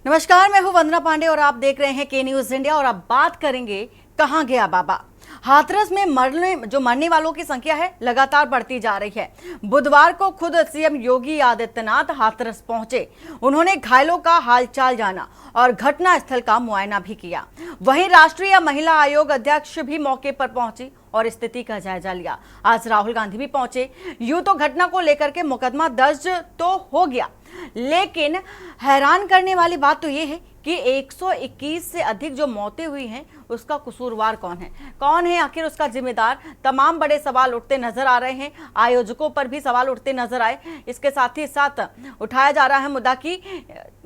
नमस्कार, मैं हूं वंदना पांडे और आप देख रहे हैं के न्यूज इंडिया। और अब बात करेंगे कहां गया बाबा। हाथरस में मरने वालों की संख्या है लगातार बढ़ती जा रही है। बुधवार को खुद सीएम योगी आदित्यनाथ हाथरस पहुंचे। उन्होंने घायलों का हालचाल जाना और घटना स्थल का मुआयना भी किया। वहीं राष्ट्रीय महिला आयोग अध्यक्ष भी मौके पर पहुंची और स्थिति का जायजा लिया। आज राहुल गांधी भी पहुंचे। यूं तो घटना को लेकर के मुकदमा दर्ज तो हो गया, लेकिन हैरान करने वाली बात तो ये है कि 121 से अधिक जो मौतें हुई हैं उसका कसूरवार कौन है आखिर उसका जिम्मेदार। तमाम बड़े सवाल उठते नजर आ रहे हैं। आयोजकों पर भी सवाल उठते नजर आए। इसके साथ ही साथ उठाया जा रहा है मुद्दा कि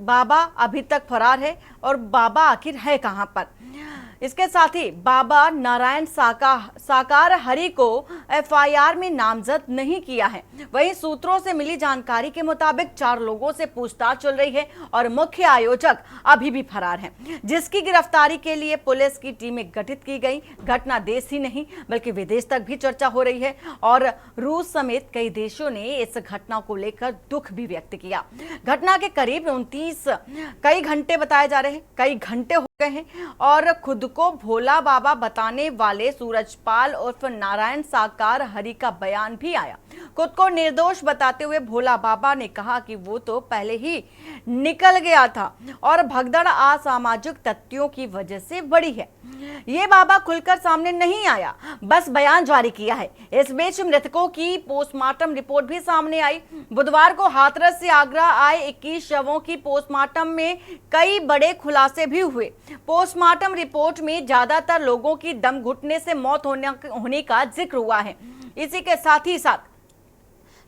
बाबा अभी तक फरार है और बाबा आखिर है कहां पर। इसके साथ ही बाबा नारायण साकार हरि को एफआईआर में नामजद नहीं किया है। वहीं सूत्रों से मिली जानकारी के मुताबिक 4 लोगों से पूछताछ चल रही है और मुख्य आयोजक अभी भी फरार हैं, जिसकी गिरफ्तारी के लिए पुलिस की टीमें गठित की गई। घटना देश ही नहीं बल्कि विदेश तक भी चर्चा हो रही है और रूस समेत कई देशों ने इस घटना को लेकर दुख भी व्यक्त किया। घटना के करीब 29 कई घंटे बताए जा रहे हैं, कई घंटे हो गए हैं और खुद को भोला बाबा बताने वाले सूरजपाल उर्फ नारायण साकार हरि का बयान भी आया। खुद को निर्दोष बताते हुए भोला बाबा ने कहा कि वो तो पहले ही निकल गया था और भगदड़ असामाजिक तथ्यों की वजह से बढ़ी है। ये बाबा खुलकर सामने नहीं आया, बस बयान जारी किया है। इस बीच मृतकों की पोस्टमार्टम रिपोर्ट भी सामने आई। बुधवार को हाथरस से आगरा आए 21 शवों की पोस्टमार्टम में कई बड़े खुलासे भी हुए। पोस्टमार्टम रिपोर्ट में ज्यादातर लोगों की दम घुटने से मौत होने का जिक्र हुआ है। इसी के साथ ही साथ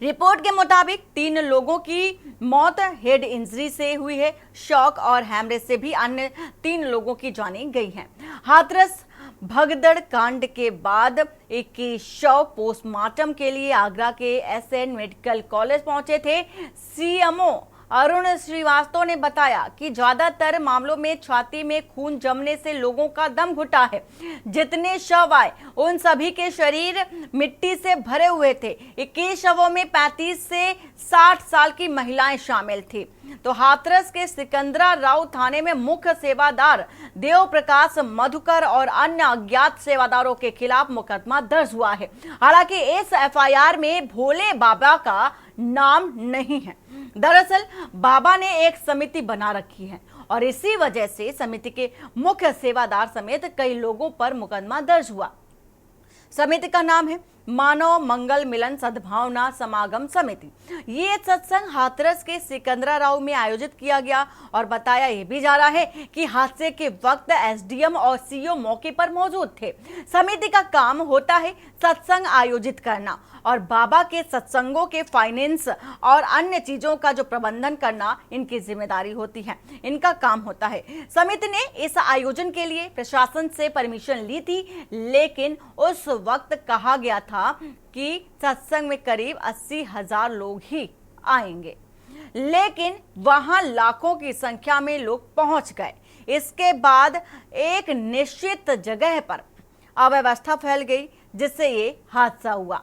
रिपोर्ट के मुताबिक 3 लोगों की मौत हेड इंजरी से हुई है। शॉक और हैमरेज से भी अन्य 3 लोगों की जानें गई हैं। हाथरस भगदड़ कांड के बाद 21 शव पोस्टमार्टम के लिए आगरा के एसएन मेडिकल कॉलेज पहुंचे थे। सीएमओ अरुण श्रीवास्तव ने बताया कि ज्यादातर मामलों में छाती में खून जमने से लोगों का दम घुटा है। जितने शव आए उन सभी के शरीर मिट्टी से भरे हुए थे। 21 शवों में 35 से 60 साल की महिलाएं शामिल थी। तो हाथरस के सिकंदरा राव थाने में मुख्य सेवादार देव प्रकाश मधुकर और अन्य अज्ञात सेवादारों के खिलाफ मुकदमा दर्ज हुआ है। हालांकि इस एफआईआर में भोले बाबा का नाम नहीं है। दरअसल बाबा ने एक समिति बना रखी है और इसी वजह से समिति के मुख्य सेवादार समेत कई लोगों पर मुकदमा दर्ज हुआ। समिति का नाम है मानव मंगल मिलन सद्भावना समागम समिति। ये सत्संग हाथरस के सिकंदरा राव में आयोजित किया गया और बताया यह भी जा रहा है कि हादसे के वक्त एसडीएम और सीओ मौके पर मौजूद थे। समिति का काम होता है सत्संग आयोजित करना और बाबा के सत्संगों के फाइनेंस और अन्य चीजों का जो प्रबंधन करना इनकी जिम्मेदारी होती है, इनका काम होता है। समिति ने इस आयोजन के लिए प्रशासन से परमिशन ली थी, लेकिन उस वक्त कहा गया था कि सत्संग में करीब 80,000 लोग ही आएंगे, लेकिन वहां लाखों की संख्या में लोग पहुंच गए। इसके बाद एक निश्चित जगह पर अव्यवस्था फैल गई, जिससे ये हादसा हुआ।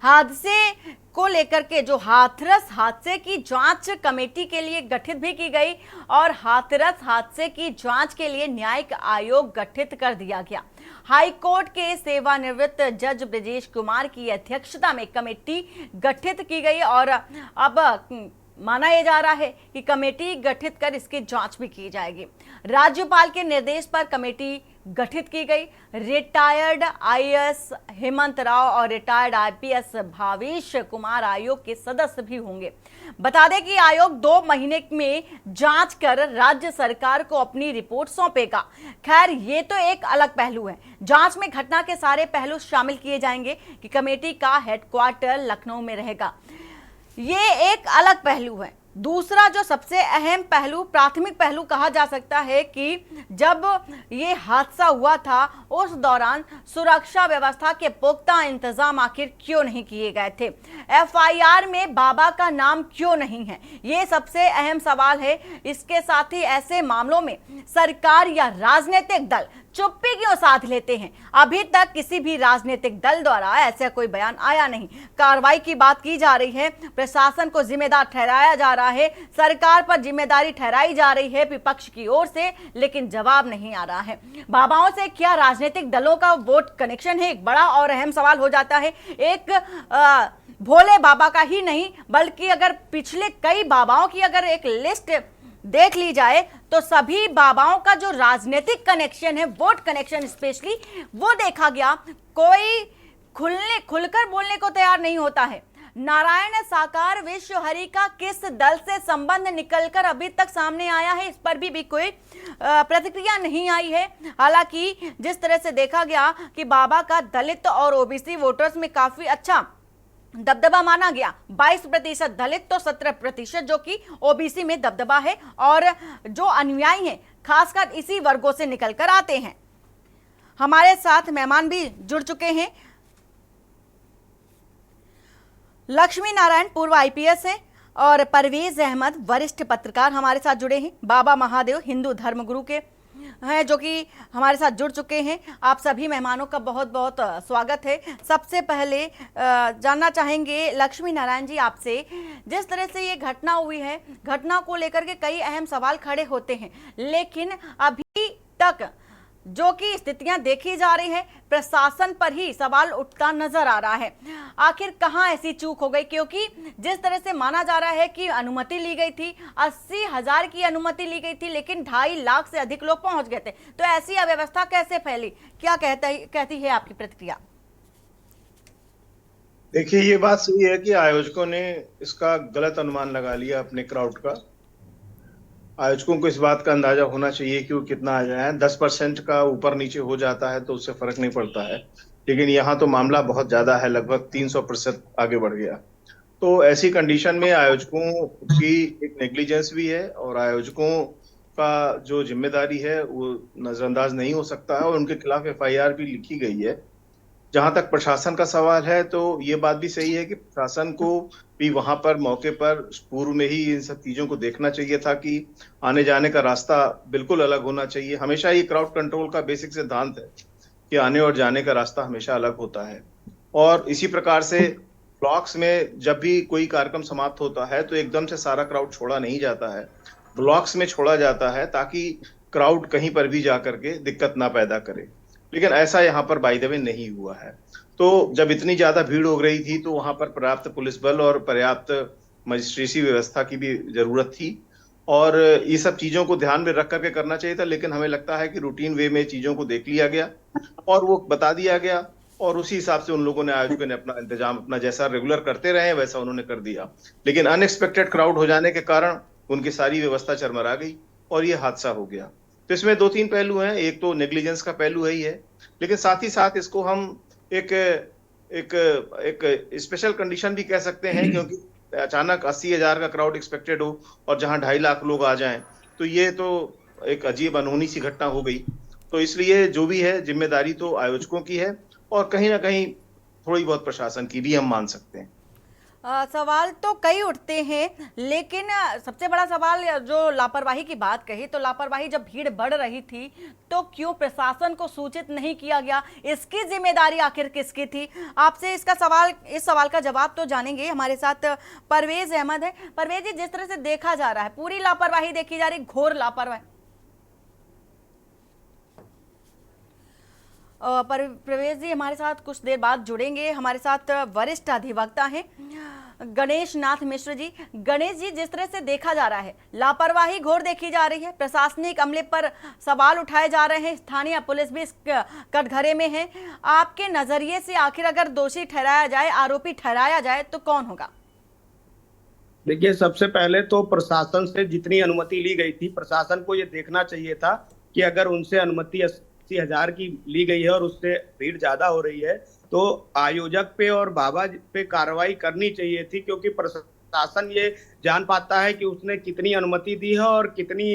हादसे को लेकर के जो हाथरस हादसे की जांच कमेटी के लिए गठित भी की गई और हाथरस हादसे की जांच के लिए न्यायिक आयोग गठित कर दिया गया। हाई कोर्ट के सेवानिवृत्त जज ब्रजेश कुमार की अध्यक्षता में कमेटी गठित की गई और अब माना यह जा रहा है कि कमेटी गठित कर इसकी जांच भी की जाएगी। राज्यपाल के निर्देश पर कमेटी गठित की गई। रिटायर्ड आईएएस हेमंत राव और रिटायर्ड आईपीएस भावेश कुमार आयोग के सदस्य भी होंगे। बता दें कि आयोग 2 महीने में जांच कर राज्य सरकार को अपनी रिपोर्ट सौंपेगा। खैर, ये तो एक अलग पहलू है। जांच में घटना के सारे पहलू शामिल किए जाएंगे कि कमेटी का हेडक्वार्टर लखनऊ में रहेगा। ये एक अलग पहलू है। दूसरा जो सबसे अहम पहलू, प्राथमिक पहलू कहा जा सकता है कि जब ये हादसा हुआ था उस दौरान सुरक्षा व्यवस्था के पुख्ता इंतजाम आखिर क्यों नहीं किए गए थे। एफआईआर में बाबा का नाम क्यों नहीं है, ये सबसे अहम सवाल है। इसके साथ ही ऐसे मामलों में सरकार या राजनीतिक दल चुप्पी क्यों साध लेते हैं? अभी तक किसी भी राजनीतिक दल द्वारा ऐसा कोई बयान आया नहीं। कार्रवाई की बात की जा रही है, प्रशासन को जिम्मेदार ठहराया जा रहा है, सरकार पर जिम्मेदारी ठहराई जा रही है विपक्ष की ओर से, लेकिन जवाब नहीं आ रहा है। बाबाओं से क्या राजनीतिक दलों का वोट कनेक्शन है? एक बड़ा और अहम सवाल हो जाता है। एक भोले बाबा का ही नहीं, बल्कि अगर पिछले कई बाबाओं की अगर एक लिस्ट देख ली जाए तो सभी बाबाओं का जो राजनीतिक कनेक्शन है, वोट कनेक्शन स्पेशली, वो देखा गया। कोई खुलकर बोलने को तैयार नहीं होता है। नारायण साकार विश्व हरि का किस दल से संबंध निकलकर अभी तक सामने आया है, इस पर भी कोई प्रतिक्रिया नहीं आई है। हालांकि जिस तरह से देखा गया कि बाबा का दलित और ओबीसी वोटर्स में काफी अच्छा दबदबा माना गया, 22% दलित तो 17% जो कि ओबीसी में दबदबा है, और जो अनुयायी हैं खासकर इसी वर्गों से निकलकर आते हैं। हमारे साथ मेहमान भी जुड़ चुके हैं। लक्ष्मी नारायण पूर्व आईपीएस हैं और परवेज अहमद वरिष्ठ पत्रकार हमारे साथ जुड़े हैं। बाबा महादेव हिंदू धर्मगुरु के हैं जो कि हमारे साथ जुड़ चुके हैं। आप सभी मेहमानों का बहुत बहुत स्वागत है। सबसे पहले जानना चाहेंगे लक्ष्मी नारायण जी आपसे, जिस तरह से ये घटना हुई है, घटना को लेकर के कई अहम सवाल खड़े होते हैं, लेकिन अभी तक जो कि स्थितियां देखी जा रही है, प्रशासन पर ही सवाल उठता नजर आ रहा है। आखिर कहां ऐसी चूक हो गई? क्योंकि जिस तरह से माना जा रहा है कि अनुमति ली गई थी, 80,000 की अनुमति ली गई थी, लेकिन 2.5 लाख से अधिक लोग पहुंच गए थे, तो ऐसी अव्यवस्था कैसे फैली? क्या कहती है आपकी प्रतिक्रिया? देखिए, ये बात सही है कि आयोजकों ने इसका गलत अनुमान लगा लिया अपने क्राउड का। आयोजकों को इस बात का अंदाजा होना चाहिए कि वो कितना आ जाए। 10% का ऊपर नीचे हो जाता है तो उससे फर्क नहीं पड़ता है, लेकिन यहाँ तो मामला बहुत ज्यादा है, लगभग 300% आगे बढ़ गया। तो ऐसी कंडीशन में आयोजकों की एक नेग्लिजेंस भी है, और आयोजकों का जो जिम्मेदारी है वो नजरअंदाज नहीं हो सकता है, और उनके खिलाफ एफआईआर भी लिखी गई है। जहां तक प्रशासन का सवाल है, तो ये बात भी सही है कि प्रशासन को भी वहां पर मौके पर पूर्व में ही इन सब चीजों को देखना चाहिए था कि आने जाने का रास्ता बिल्कुल अलग होना चाहिए। हमेशा ये क्राउड कंट्रोल का बेसिक सिद्धांत है कि आने और जाने का रास्ता हमेशा अलग होता है। और इसी प्रकार से ब्लॉक्स में जब भी कोई कार्यक्रम समाप्त होता है तो एकदम से सारा क्राउड छोड़ा नहीं जाता है, ब्लॉक्स में छोड़ा जाता है ताकि क्राउड कहीं पर भी जाकर के दिक्कत ना पैदा करे। लेकिन ऐसा यहाँ पर बाय द वे नहीं हुआ है। तो जब इतनी ज्यादा भीड़ हो रही थी तो वहां पर पर्याप्त पुलिस बल और पर्याप्त मजिस्ट्रेसी व्यवस्था की भी जरूरत थी, और ये सब चीजों को ध्यान में रख करके करना चाहिए था। लेकिन हमें लगता है कि रूटीन वे में चीजों को देख लिया गया और वो बता दिया गया, और उसी हिसाब से उन लोगों ने, आयोजकों ने अपना इंतजाम अपना जैसा रेगुलर करते रहे वैसा उन्होंने कर दिया। लेकिन अनएक्सपेक्टेड क्राउड हो जाने के कारण उनकी सारी व्यवस्था चरमरा गई और ये हादसा हो गया। तो इसमें 2-3 पहलू हैं। एक तो नेग्लिजेंस का पहलू है ही है, लेकिन साथ ही साथ इसको हम एक एक एक स्पेशल कंडीशन भी कह सकते हैं, क्योंकि अचानक 80,000 का क्राउड एक्सपेक्टेड हो और जहां 2.5 लाख लोग आ जाएं, तो ये तो एक अजीब अनहोनी सी घटना हो गई। तो इसलिए जो भी है जिम्मेदारी तो आयोजकों की है, और कहीं ना कहीं थोड़ी बहुत प्रशासन की भी हम मान सकते हैं। सवाल तो कई उठते हैं, लेकिन सबसे बड़ा सवाल जो लापरवाही की बात कही, तो लापरवाही जब भीड़ बढ़ रही थी तो क्यों प्रशासन को सूचित नहीं किया गया? इसकी जिम्मेदारी आखिर किसकी थी? आपसे इस सवाल का जवाब तो जानेंगे। हमारे साथ परवेज अहमद है। परवेज जी, जिस तरह से देखा जा रहा है, पूरी लापरवाही देखी जा रही, घोर लापरवाही। परवेज जी हमारे साथ कुछ देर बाद जुड़ेंगे। हमारे साथ वरिष्ठ अधिवक्ता हैं गणेश नाथ मिश्र जी। गणेश जी, जिस तरह से देखा जा रहा है, लापरवाही घोर देखी जा रही है, प्रशासनिक अमले पर सवाल उठाए जा रहे हैं, स्थानीय पुलिस भी इस कटघरे में है। आपके नजरिए से आखिर अगर दोषी ठहराया जाए, आरोपी ठहराया जाए, तो कौन होगा? देखिए, सबसे पहले तो प्रशासन से जितनी अनुमति ली गई थी, प्रशासन को ये देखना चाहिए था कि अगर उनसे अनुमति 80,000 की ली गई है और उससे भीड़ ज्यादा हो रही है, तो आयोजक पे और बाबा पे कार्रवाई करनी चाहिए थी, क्योंकि प्रशासन ये जान पाता है कि उसने कितनी अनुमति दी है और कितनी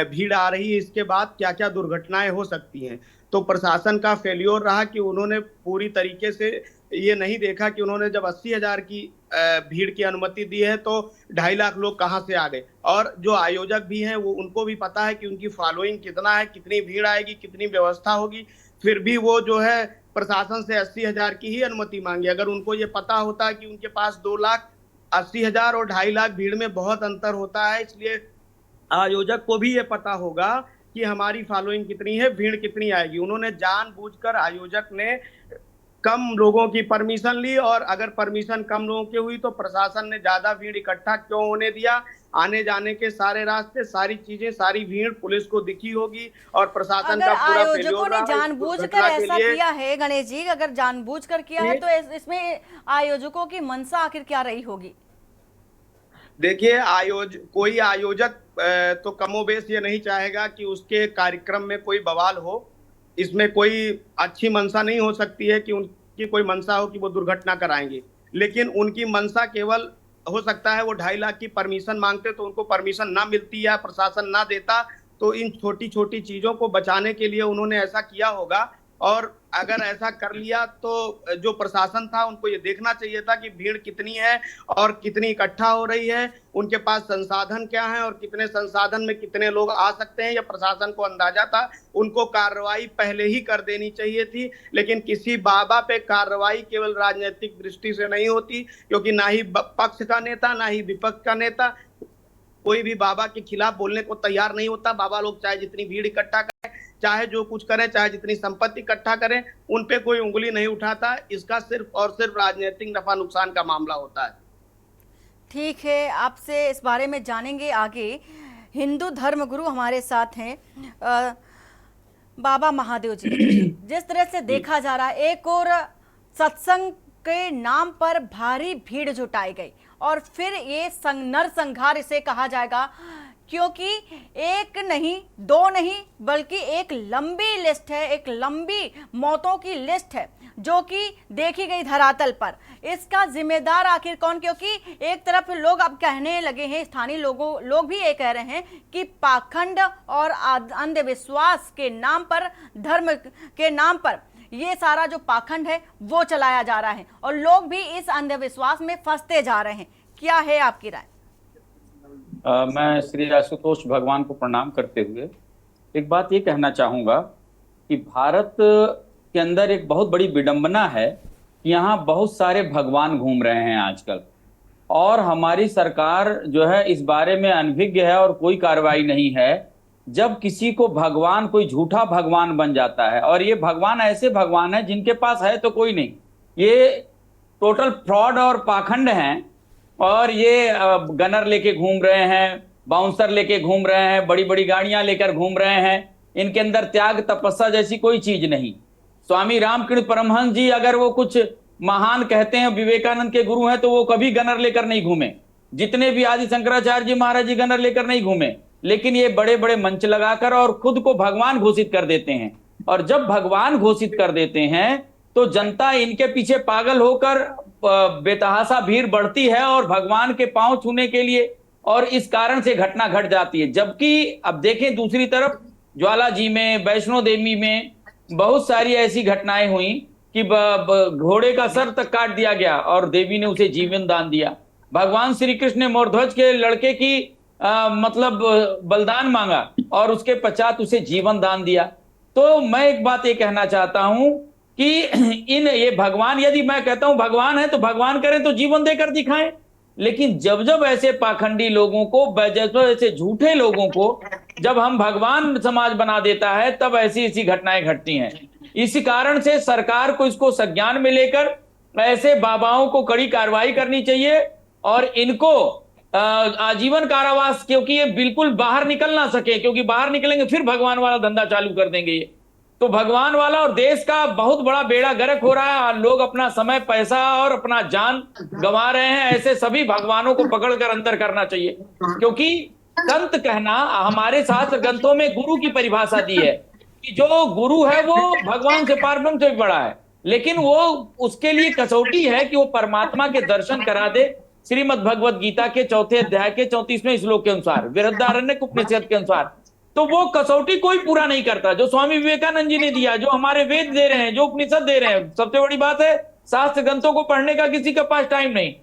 भीड़ आ रही है, इसके बाद क्या क्या दुर्घटनाएं हो सकती हैं। तो प्रशासन का फेल्योर रहा कि उन्होंने पूरी तरीके से ये नहीं देखा कि उन्होंने जब 80,000 की भीड़ की अनुमति दी है, तो 2.5 लाख लोग कहां से आ गए। और जो आयोजक भी हैं वो उनको भी पता है कि उनकी फॉलोइंग कितना है, कितनी भीड़ आएगी, कितनी व्यवस्था होगी, फिर भी वो जो है प्रशासन से 80,000 की ही अनुमति मांगी। अगर उनको ये पता होता कि उनके पास 2,80,000 और 2.5 लाख भीड़ में बहुत अंतर होता है, इसलिए आयोजक को भी ये पता होगा कि हमारी फॉलोइंग कितनी है, भीड़ कितनी आएगी। उन्होंने जानबूझकर, आयोजक ने कम लोगों की परमिशन ली, और अगर परमिशन कम लोगों की हुई तो प्रशासन ने ज्यादा भीड़ इकट्ठा क्यों होने दिया। आने जाने के सारे रास्ते, सारी चीजें, सारी भीड़ पुलिस को दिखी होगी, और प्रशासन का पूरा आयोजकों ने जानबूझकर ऐसा किया है गणेश जी, अगर जानबूझकर किया है तो इसमें आयोजकों की मंशा आखिर क्या रही होगी? देखिए, कोई आयोजक तो कमोबेश ये नहीं चाहेगा कि उसके कार्यक्रम में कोई बवाल हो। इसमें कोई अच्छी मंशा नहीं हो सकती है कि उनकी कोई मंशा हो कि वो दुर्घटना कराएंगे, लेकिन उनकी मंशा केवल हो सकता है वो 2.5 लाख की परमिशन मांगते तो उनको परमिशन ना मिलती या प्रशासन ना देता, तो इन छोटी छोटी चीजों को बचाने के लिए उन्होंने ऐसा किया होगा। और अगर ऐसा कर लिया तो जो प्रशासन था उनको ये देखना चाहिए था कि भीड़ कितनी है और कितनी इकट्ठा हो रही है, उनके पास संसाधन क्या है और कितने संसाधन में कितने लोग आ सकते हैं। या प्रशासन को अंदाजा था, उनको कार्रवाई पहले ही कर देनी चाहिए थी। लेकिन किसी बाबा पे कार्रवाई केवल राजनीतिक दृष्टि से नहीं होती, क्योंकि ना ही पक्ष का नेता ना ही विपक्ष का नेता कोई भी बाबा के खिलाफ बोलने को तैयार नहीं होता। बाबा लोग चाहे जितनी भीड़ इकट्ठा करें, चाहे जो कुछ करें, चाहे जितनी संपत्ति इकट्ठा करें, उन पे कोई उंगली नहीं उठाता। इसका सिर्फ और सिर्फ राजनीतिक नफा नुकसान का मामला होता है। ठीक है, आपसे इस बारे में जानेंगे आगे। हिंदू धर्म गुरु हमारे साथ हैं बाबा महादेव जी। जिस तरह से देखा जा रहा है, एक और सत्संग के नाम पर भारी भीड़ जुटाई गई और फिर ये नरसंहार इसे कहा जाएगा, क्योंकि एक नहीं, दो नहीं, बल्कि एक लंबी लिस्ट है, एक लंबी मौतों की लिस्ट है जो कि देखी गई धरातल पर। इसका जिम्मेदार आखिर कौन? क्योंकि एक तरफ लोग अब कहने लगे हैं, स्थानीय लोग भी ये कह रहे हैं कि पाखंड और अंधविश्वास के नाम पर, धर्म के नाम पर ये सारा जो पाखंड है वो चलाया जा रहा है और लोग भी इस अंधविश्वास में फंसते जा रहे हैं। क्या है आपकी राय? मैं श्री आशुतोष भगवान को प्रणाम करते हुए एक बात ये कहना चाहूँगा कि भारत के अंदर एक बहुत बड़ी विडंबना है कि यहाँ बहुत सारे भगवान घूम रहे हैं आजकल, और हमारी सरकार जो है इस बारे में अनभिज्ञ है और कोई कार्रवाई नहीं है। जब किसी को भगवान, कोई झूठा भगवान बन जाता है, और ये भगवान ऐसे भगवान है जिनके पास है तो कोई नहीं, ये टोटल फ्रॉड और पाखंड हैं, और ये गनर लेके घूम रहे हैं, बाउंसर लेके घूम रहे हैं, बड़ी बड़ी गाड़ियां लेकर घूम रहे हैं। इनके अंदर त्याग तपस्या जैसी कोई चीज नहीं। स्वामी रामकृष्ण परमहंस जी अगर वो कुछ महान कहते हैं, विवेकानंद के गुरु हैं, तो वो कभी गनर लेकर नहीं घूमे। जितने भी आदि शंकराचार्य जी महाराज जी गनर लेकर नहीं घूमे, लेकिन ये बड़े बड़े मंच लगाकर और खुद को भगवान घोषित कर देते हैं। और जब भगवान घोषित कर देते हैं तो जनता इनके पीछे पागल होकर बेतहासा भीड़ बढ़ती है और भगवान के पांव छूने के लिए, और इस कारण से घटना घट जाती है। जबकि अब देखें दूसरी तरफ, ज्वाला जी में, वैष्णो देवी में बहुत सारी ऐसी घटनाएं हुई कि घोड़े का सर तक काट दिया गया और देवी ने उसे जीवन दान दिया। भगवान श्री कृष्ण ने मोरध्वज के लड़के की मतलब बलिदान मांगा और उसके पश्चात उसे जीवन दान दिया। तो मैं एक बात ये कहना चाहता हूं कि ये भगवान, यदि मैं कहता हूं भगवान है तो भगवान करें तो जीवन देकर दिखाएं, लेकिन जब जब ऐसे पाखंडी लोगों को, ऐसे झूठे लोगों को जब हम भगवान समाज बना देता है, तब ऐसी ऐसी घटनाएं घटती हैं। इसी कारण से सरकार को इसको संज्ञान में लेकर ऐसे बाबाओं को कड़ी कार्रवाई करनी चाहिए और इनको आजीवन कारावास, क्योंकि ये बिल्कुल बाहर निकल ना सके, क्योंकि बाहर निकलेंगे फिर भगवान वाला धंधा चालू कर देंगे ये। तो भगवान वाला और देश का बहुत बड़ा बेड़ा गर्क हो रहा है। लोग अपना समय, पैसा और अपना जान गंवा रहे हैं। ऐसे सभी भगवानों को पकड़कर अंदर करना चाहिए, क्योंकि संत कहना, हमारे शास्त्र ग्रंथों में गुरु की परिभाषा दी है कि जो गुरु है वो भगवान से, पारब्रह्म से भी बड़ा है, लेकिन वो उसके लिए कसौटी है कि वो परमात्मा के दर्शन करा दे। श्रीमद् भगवत गीता के 4थे अध्याय के 34वें श्लोक के अनुसार, बृहदारण्यक उपनिषद के अनुसार, तो वो कसौटी कोई पूरा नहीं करता जो स्वामी विवेकानंद जी ने दिया, जो हमारे वेद दे रहे हैं, जो उपनिषद दे रहे हैं। सबसे बड़ी बात है, शास्त्र ग्रंथों को पढ़ने का किसी के पास टाइम नहीं।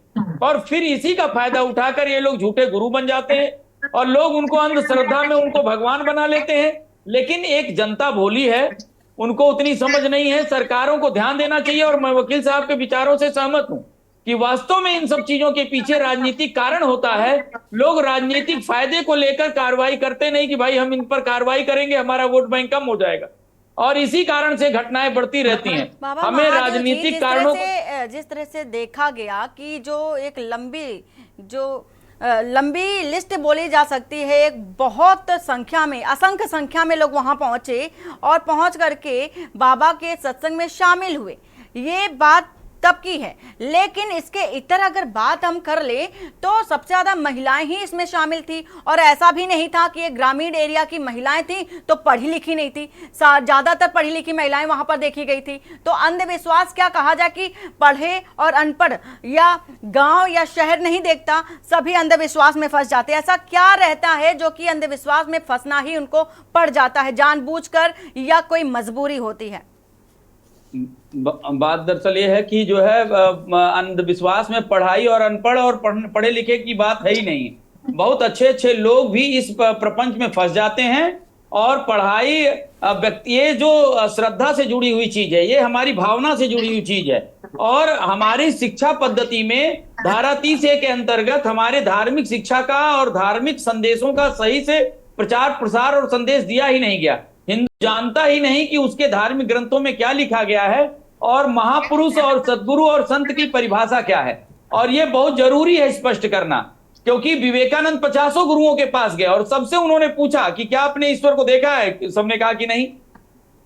और फिर इसी का फायदा उठाकर ये लोग झूठे गुरु बन जाते हैं और लोग उनको अंधश्रद्धा में उनको भगवान बना लेते हैं। लेकिन एक जनता भोली है, उनको उतनी समझ नहीं है। सरकारों को ध्यान देना चाहिए। और मैं वकील साहब के विचारों से सहमत हूं कि वास्तव में इन सब चीजों के पीछे राजनीतिक कारण होता है। लोग राजनीतिक फायदे को लेकर कार्रवाई करते नहीं कि भाई हम इन पर कार्रवाई करेंगे, हमारा वोट बैंक कम हो जाएगा, और इसी कारण से घटनाएं बढ़ती रहती हैं। बाबा हमें महादेव जी, राजनीतिक कारणों जिस तरह से देखा गया कि जो एक लंबी लिस्ट बोली जा सकती है, एक बहुत संख्या में, असंख्य संख्या में लोग वहां पहुंचे और पहुंच करके बाबा के सत्संग में शामिल हुए, ये बात तब की है। लेकिन इसके इतर अगर बात हम कर ले तो सबसे ज्यादा महिलाएं ही इसमें शामिल थी। और ऐसा भी नहीं था कि ये ग्रामीण एरिया की महिलाएं थी तो पढ़ी लिखी नहीं थी, ज्यादातर पढ़ी लिखी महिलाएं वहां पर देखी गई थी। तो अंधविश्वास क्या कहा जाए कि पढ़े और अनपढ़ या गांव या शहर नहीं देखता, सभी अंधविश्वास में फंस जाते। ऐसा क्या रहता है जो कि अंधविश्वास में फंसना ही उनको पड़ जाता है, जानबूझकर या कोई मजबूरी होती है? बात दरअसल ये है कि जो है अंधविश्वास में पढ़ाई और अनपढ़ और पढ़े लिखे की बात है ही नहीं। बहुत अच्छे अच्छे लोग भी इस प्रपंच में फंस जाते हैं। और पढ़ाई व्यक्ति, ये जो श्रद्धा से जुड़ी हुई चीज है, ये हमारी भावना से जुड़ी हुई चीज है। और हमारी शिक्षा पद्धति में धारा 30A के अंतर्गत हमारे धार्मिक शिक्षा का और धार्मिक संदेशों का सही से प्रचार प्रसार और संदेश दिया ही नहीं गया। हिंदू जानता ही नहीं कि उसके धार्मिक ग्रंथों में क्या लिखा गया है और महापुरुष और सदगुरु और संत की परिभाषा क्या है। और ये बहुत जरूरी है स्पष्ट करना, क्योंकि विवेकानंद 50 गुरुओं के पास गए और सबसे उन्होंने पूछा कि क्या आपने ईश्वर को देखा है? सबने कहा कि नहीं।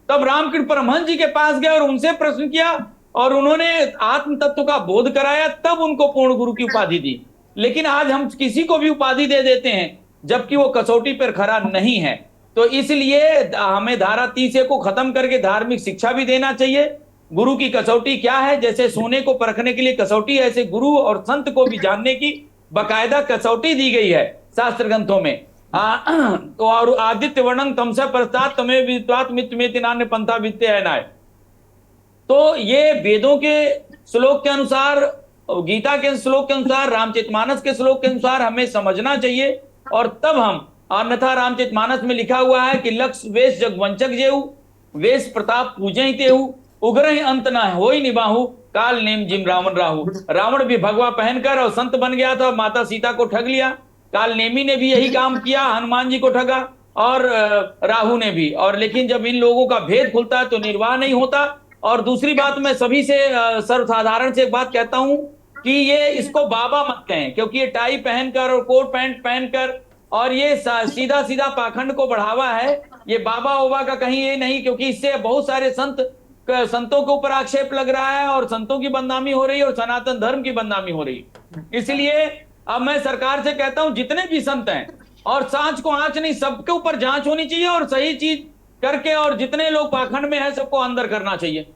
तब रामकृष्ण परमहंस जी के पास गए और उनसे प्रश्न किया और उन्होंने आत्म तत्व का बोध कराया, तब उनको पूर्ण गुरु की उपाधि दी। लेकिन आज हम किसी को भी उपाधि दे देते हैं जबकि वो कसौटी पर खरा नहीं है। तो इसलिए हमें धारा 30A को खत्म करके धार्मिक शिक्षा भी देना चाहिए। गुरु की कसौटी क्या है? जैसे सोने को परखने के लिए कसौटी है, ऐसे गुरु और संत को भी जानने की बकायदा कसौटी दी गई है शास्त्र ग्रंथों में। तो और आदित्य वर्णन तमसे प्रस्तात तमे विद्वात मित्र में तिनान्य पंथा वित्ते है नाय। तो ये वेदों के श्लोक के अनुसार, गीता के श्लोक के अनुसार, रामचरितमानस के श्लोक के अनुसार हमें समझना चाहिए। और तब हम, अन्यथा रामचरितमानस में लिखा हुआ है कि लक्ष्य वेश जगवंचक जेहू, वेश प्रताप पूजय तेहू, उग्र ही अंत न होई निबाहू, काल नेम जिम रावण राहू। रावण भी भगवा पहनकर और संत बन गया था, माता सीता को ठग लिया। काल नेमी ने भी यही काम किया, हनुमान जी को ठगा, और राहु ने भी। और लेकिन जब इन लोगों का भेद खुलता है तो निर्वाह नहीं होता। और दूसरी बात, मैं सभी से सर्वसाधारण से एक बात कहता हूं कि ये इसको बाबा मत कहें, क्योंकि ये टाई पहनकर और कोट पैंट पहनकर और ये सीधा सीधा पाखंड को बढ़ावा है। ये बाबा ओबा का कहीं ये नहीं, क्योंकि इससे बहुत सारे संतों के ऊपर आक्षेप लग रहा है और संतों की बदनामी हो रही है और सनातन धर्म की बदनामी हो रही है। इसलिए अब मैं सरकार से कहता हूं, जितने भी संत हैं, और सांच को आंच नहीं, सबके ऊपर जांच होनी चाहिए और सही चीज करके, और जितने लोग पाखंड में हैं सबको अंदर करना चाहिए।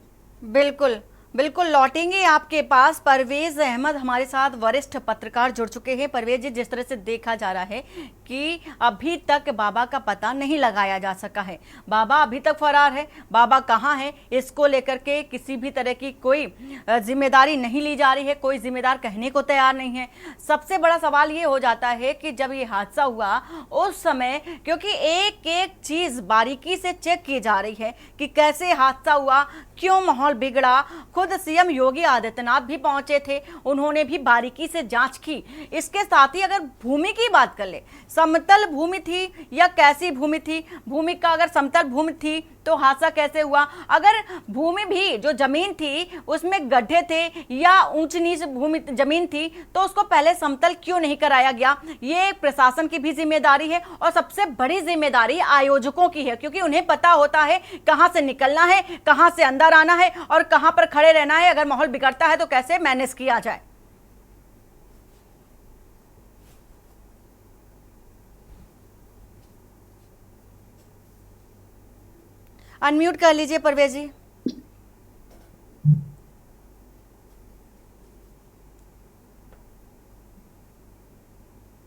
बिल्कुल बिल्कुल, लौटेंगे आपके पास। परवेज अहमद हमारे साथ वरिष्ठ पत्रकार जुड़ चुके हैं। परवेज जी, जिस तरह से देखा जा रहा है कि अभी तक बाबा का पता नहीं लगाया जा सका है, बाबा अभी तक फरार है, बाबा कहाँ है, इसको लेकर के किसी भी तरह की कोई जिम्मेदारी नहीं ली जा रही है, कोई जिम्मेदार कहने को तैयार नहीं है। सबसे बड़ा सवाल ये हो जाता है कि जब ये हादसा हुआ उस समय, क्योंकि एक एक चीज बारीकी से चेक की जा रही है कि कैसे हादसा हुआ, क्यों माहौल बिगड़ा। खुद सीएम योगी आदित्यनाथ भी पहुंचे थे, उन्होंने भी बारीकी से जांच की। इसके साथ ही अगर भूमि की बात कर ले, समतल भूमि थी या कैसी भूमि थी, भूमि का अगर समतल भूमि थी तो हादसा कैसे हुआ, अगर भूमि भी जो जमीन थी उसमें गड्ढे थे या ऊंच नीच भूमि जमीन थी तो उसको पहले समतल क्यों नहीं कराया गया। ये प्रशासन की भी जिम्मेदारी है और सबसे बड़ी जिम्मेदारी आयोजकों की है, क्योंकि उन्हें पता होता है कहां से निकलना है, कहां से अंदर आना है और कहां पर खड़े रहना है। अगर माहौल बिगड़ता है तो कैसे मैनेज किया जाए। अनम्यूट कर लीजिए परवेज जी।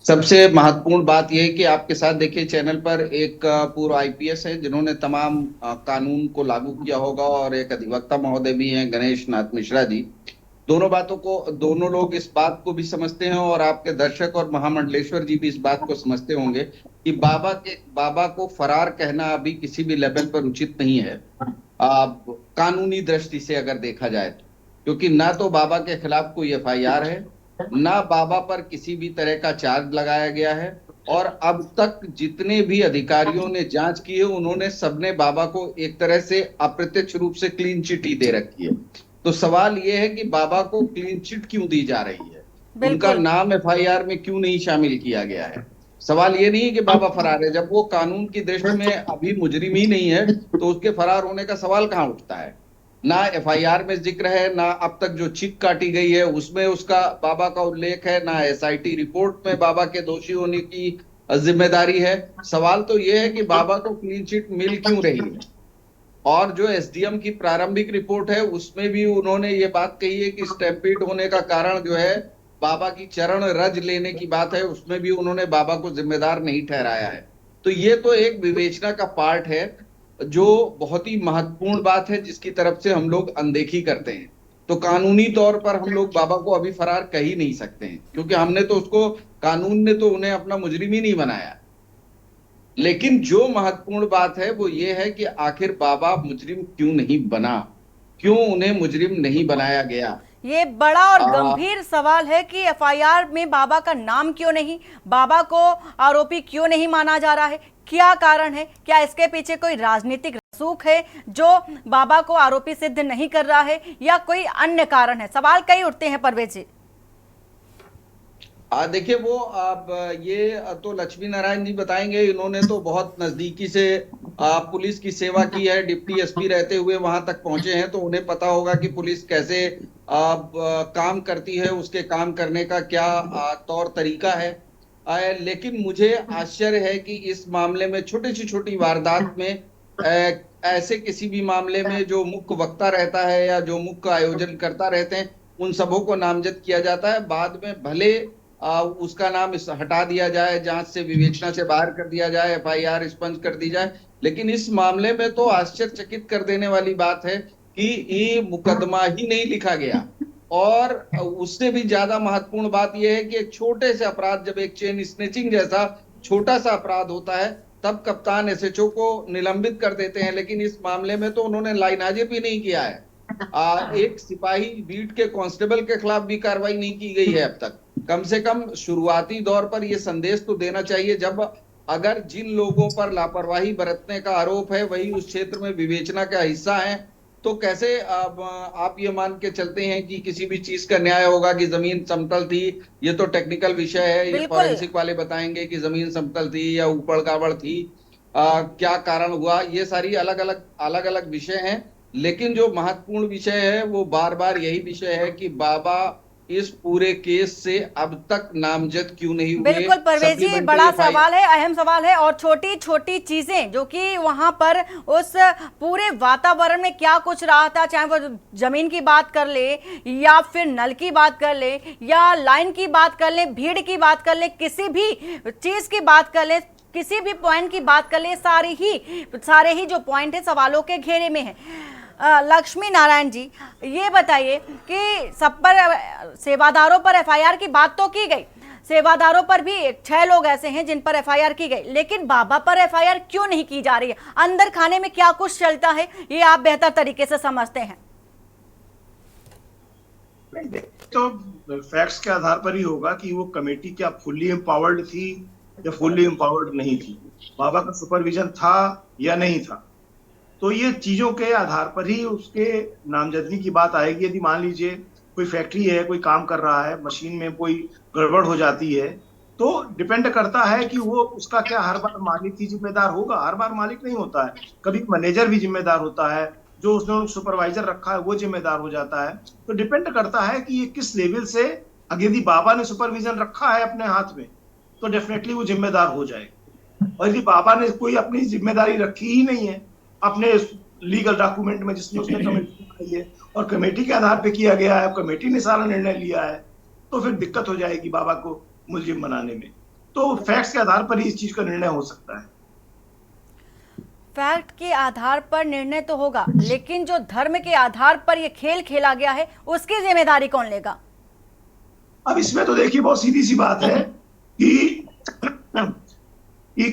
सबसे महत्वपूर्ण बात यह है कि आपके साथ देखिए चैनल पर एक पूर्व आईपीएस है जिन्होंने तमाम कानून को लागू किया होगा और एक अधिवक्ता महोदय भी हैं, गणेश नाथ मिश्रा जी। दोनों बातों को, दोनों लोग इस बात को भी समझते हैं और आपके दर्शक और महामंडलेश्वर जी भी इस बात को समझते होंगे कि बाबा को फरार कहना अभी किसी भी लेवल पर उचित नहीं है, कानूनी दृष्टि से अगर देखा जाए तो। क्योंकि ना तो बाबा के खिलाफ कोई एफआईआर है, ना बाबा पर किसी भी तरह का चार्ज लगाया गया है, और अब तक जितने भी अधिकारियों ने जांच की है उन्होंने सबने बाबा को एक तरह से अप्रत्यक्ष रूप से क्लीन चिट ही दे रखी है। तो सवाल यह है कि बाबा को क्लीन चिट क्यों दी जा रही है, उनका बिल्कुल। नाम एफआईआर में क्यों नहीं शामिल किया गया है। सवाल ये नहीं है कि बाबा फरार है, जब वो कानून की दृष्टि में अभी मुजरिम ही नहीं है तो उसके फरार होने का सवाल कहां उठता है। ना एफआईआर में जिक्र है, ना अब तक जो चिट काटी गई है उसमें उसका बाबा का उल्लेख है, ना एसआईटी रिपोर्ट में बाबा के दोषी होने की जिम्मेदारी है। सवाल तो यह है कि बाबा को क्लीन चिट मिल क्यों रही है। और जो एसडीएम की प्रारंभिक रिपोर्ट है उसमें भी उन्होंने ये बात कही है कि स्टैम्पीड होने का कारण जो है बाबा की चरण रज लेने की बात है, उसमें भी उन्होंने बाबा को जिम्मेदार नहीं ठहराया है। तो ये तो एक विवेचना का पार्ट है जो बहुत ही महत्वपूर्ण बात है, जिसकी तरफ से हम लोग अनदेखी करते हैं। तो कानूनी तौर पर हम लोग बाबा को अभी फरार कह ही नहीं सकते हैं, क्योंकि हमने तो उसको, कानून ने तो उन्हें अपना मुजरिम ही नहीं बनाया। लेकिन जो महत्वपूर्ण बात है वो ये है कि आखिर बाबा मुजरिम क्यों नहीं बना, क्यों उन्हें मुजरिम नहीं बनाया गया। ये बड़ा और गंभीर सवाल है कि एफआईआर में बाबा का नाम क्यों नहीं, बाबा को आरोपी क्यों नहीं माना जा रहा है, क्या कारण है? क्या इसके पीछे कोई राजनीतिक रसूख है जो बाबा को आरोपी सिद्ध नहीं कर रहा है, या कोई अन्य कारण है? सवाल कई उठते हैं परवेज जी। देखिए, वो अब ये तो लक्ष्मी नारायण जी बताएंगे। इन्होंने तो बहुत नजदीकी से पुलिस की सेवा की है, डिप्टी एसपी रहते हुए वहां तक पहुंचे हैं, तो उन्हें पता होगा कि पुलिस कैसे काम करती है, उसके काम करने का क्या तौर तरीका है। लेकिन मुझे आश्चर्य है कि इस मामले में छोटी सी छोटी वारदात में ऐसे किसी भी मामले में जो मुख्य वक्ता रहता है या जो मुख्य आयोजन करता रहते हैं उन सबों को नामजद किया जाता है, बाद में भले उसका नाम हटा दिया जाए, जांच से विवेचना से बाहर कर दिया जाए, एफआईआर एक्सपंज कर दी जाए। लेकिन इस मामले में तो आश्चर्यचकित कर देने वाली बात है कि ये मुकदमा ही नहीं लिखा गया। और उससे भी ज्यादा महत्वपूर्ण बात यह है कि एक छोटे से अपराध, जब एक चेन स्नेचिंग जैसा छोटा सा अपराध होता है तब कप्तान एसएचओ को निलंबित कर देते हैं, लेकिन इस मामले में तो उन्होंने लाइनाजे भी नहीं किया है। एक सिपाही बीट के कांस्टेबल के खिलाफ भी कार्रवाई नहीं की गई है अब तक। कम से कम शुरुआती दौर पर यह संदेश तो देना चाहिए, जब अगर जिन लोगों पर लापरवाही बरतने का आरोप है वही उस क्षेत्र में विवेचना का हिस्सा है, तो कैसे आप ये मान के चलते हैं कि किसी भी चीज का न्याय होगा कि जमीन समतल थी? ये तो टेक्निकल विषय है, ये फॉरेंसिक वाले बताएंगे कि जमीन समतल थी या ऊपर कावड़ थी, क्या कारण हुआ, ये सारी अलग अलग विषय हैं। लेकिन जो महत्वपूर्ण विषय है वो बार बार यही विषय है कि बाबा इस पूरे केस से अब तक नामजद क्यों नहीं हुए। बिल्कुल परवेज जी, बड़ा सवाल है, अहम सवाल है, और छोटी छोटी चीजें जो कि वहां पर उस पूरे वातावरण में क्या कुछ रहा था, चाहे वो जमीन की बात कर ले या फिर नल की बात कर ले या लाइन की बात कर ले, भीड़ की बात कर ले, किसी भी चीज की बात कर ले, किसी भी पॉइंट की बात कर ले, सारे ही जो पॉइंट है सवालों के घेरे में है। लक्ष्मी नारायण जी, ये बताइए कि सब पर, सेवादारों पर एफआईआर की बात तो की गई, सेवादारों पर भी 6 लोग ऐसे हैं जिन पर एफआईआर की गई, लेकिन बाबा पर एफआईआर क्यों नहीं की जा रही है? अंदर खाने में क्या कुछ चलता है, ये आप बेहतर तरीके से समझते हैं। तो फैक्ट्स के आधार पर ही होगा कि वो कमेटी क्या फुल्ली एम्पावर्ड थी या फुल्ली एम्पावर्ड नहीं थी, बाबा का सुपरविजन था या नहीं था। तो ये चीजों के आधार पर ही उसके नामजदगी की बात आएगी। यदि मान लीजिए कोई फैक्ट्री है, कोई काम कर रहा है, मशीन में कोई गड़बड़ हो जाती है, तो डिपेंड करता है कि वो उसका क्या हर बार मालिक ही जिम्मेदार होगा? हर बार मालिक नहीं होता है, कभी मैनेजर भी जिम्मेदार होता है, जो उसने सुपरवाइजर रखा है वो जिम्मेदार हो जाता है। तो डिपेंड करता है कि ये किस लेवल से, अगर यदि बाबा ने सुपरविजन रखा है अपने हाथ में तो डेफिनेटली वो जिम्मेदार हो जाएगा, और यदि बाबा ने कोई अपनी जिम्मेदारी रखी ही नहीं है अपने लीगल डॉक्यूमेंट में जिसमें उसने कमेटी बनाई है और कमेटी के आधार पे किया गया है, कमेटी ने सारा निर्णय लिया है, तो फिर दिक्कत हो जाएगी बाबा को मुलजिम बनाने में। तो फैक्ट्स के आधार पर ही इस चीज का निर्णय हो सकता है। फैक्ट के आधार पर निर्णय तो होगा, लेकिन जो धर्म के आधार पर ये खेल खेला गया है उसकी जिम्मेदारी कौन लेगा? अब इसमें तो देखिए बहुत सीधी सी बात है कि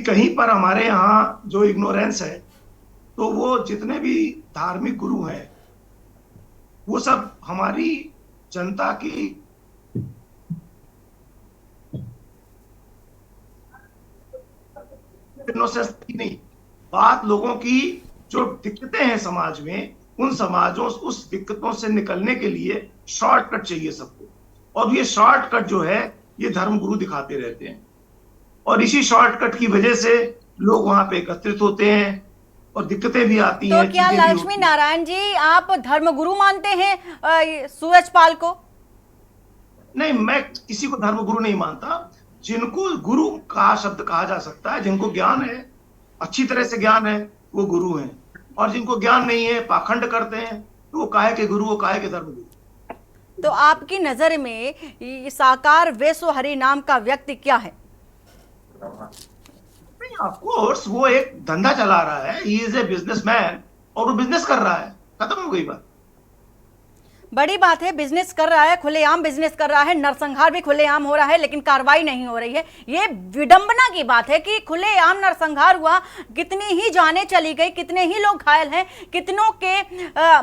कहीं पर हमारे यहाँ जो इग्नोरेंस है, तो वो जितने भी धार्मिक गुरु हैं वो सब हमारी जनता की इनोसेंस की नहीं, बात लोगों की जो दिक्कतें हैं समाज में, उन समाजों उस दिक्कतों से निकलने के लिए शॉर्टकट चाहिए सबको, और ये शॉर्टकट जो है ये धर्मगुरु दिखाते रहते हैं, और इसी शॉर्टकट की वजह से लोग वहां पे एकत्रित होते हैं और दिक्कतें भी आती हैं। तो क्या लक्ष्मी नारायण जी आप धर्मगुरु मानते हैं सूरजपाल को? नहीं, मैं किसी को धर्मगुरु नहीं मानता। जिनको गुरु का शब्द कहा जा सकता है, जिनको ज्ञान है, अच्छी तरह से ज्ञान है, वो गुरु हैं, और जिनको ज्ञान नहीं है, पाखंड करते हैं, तो वो काहे के गुरु, वो काहे के धर्मगुरु। तो आपकी नजर में साकार विश्व हरि नाम का व्यक्ति क्या है? नहीं, ऑफ कोर्स वो एक धंधा चला रहा है, ही इज ए बिजनेसमैन, और वो बिजनेस कर रहा है, खत्म हो गई बात। बड़ी बात है, बिजनेस कर रहा है, खुलेआम बिजनेस कर रहा है, नरसंहार भी खुलेआम हो रहा है, लेकिन कार्रवाई नहीं हो रही है। ये विडंबना की बात है कि खुलेआम नरसंहार हुआ, कितनी ही जानें चली गई, कितने ही लोग घायल हैं, कितनों के